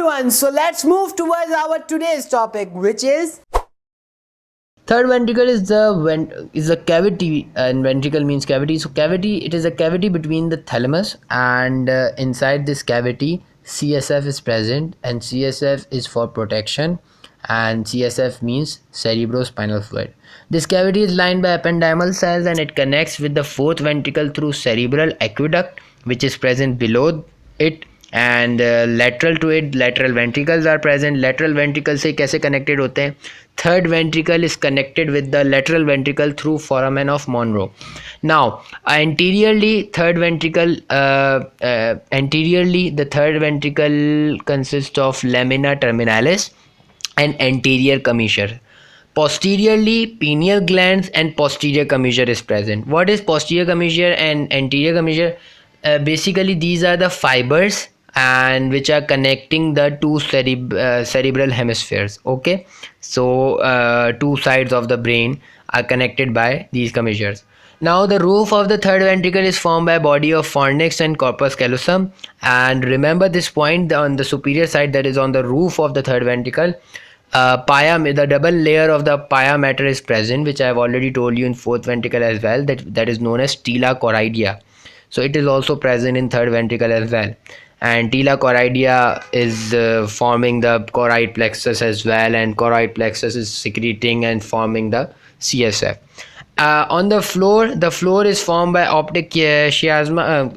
everyone, so let's move towards our today's topic, which is third ventricle is a cavity, and ventricle means cavity. So cavity, it is a cavity between the thalamus, and inside this cavity CSF is present, and CSF is for protection, and CSF means cerebrospinal fluid. This cavity is lined by ependymal cells, and it connects with the fourth ventricle through cerebral aqueduct, which is present below it, and lateral to it lateral ventricles are present. Lateral ventricle से कैसे connected होते हैं? Third ventricle is connected with the lateral ventricle through foramen of Monro. Now anteriorly the third ventricle consists of lamina terminalis and anterior commissure. Posteriorly, pineal glands and posterior commissure is present. What is posterior commissure and anterior commissure? Basically these are the fibers and which are connecting the two cerebral hemispheres. Okay, so two sides of the brain are connected by these commissures. Now the roof of the third ventricle is formed by body of fornix and corpus callosum, and remember this point, on the superior side, that is on the roof of the third ventricle, the double layer of the pia mater is present, which I have already told you in fourth ventricle as well, that is known as tela choroidea. So it is also present in third ventricle as well, and tela choroidea is forming the choroid plexus as well, and choroid plexus is secreting and forming the CSF. On the floor is formed by optic chiasma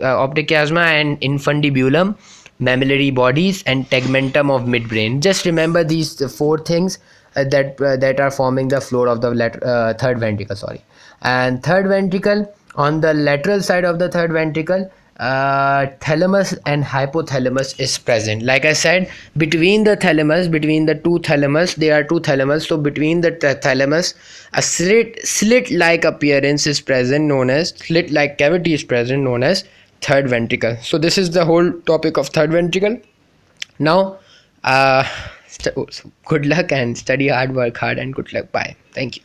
and infundibulum, mammillary bodies, and tegmentum of midbrain. Just remember these four things that are forming the floor of the third ventricle. And third ventricle, on the lateral side of the third ventricle, thalamus and hypothalamus is present. Like I said, between the two thalamus, there are two thalamus. So between the thalamus, a slit-like appearance is present, known as slit-like cavity is present, known as third ventricle. So this is the whole topic of third ventricle. Now good luck and study hard, work hard, and good luck. Bye. Thank you.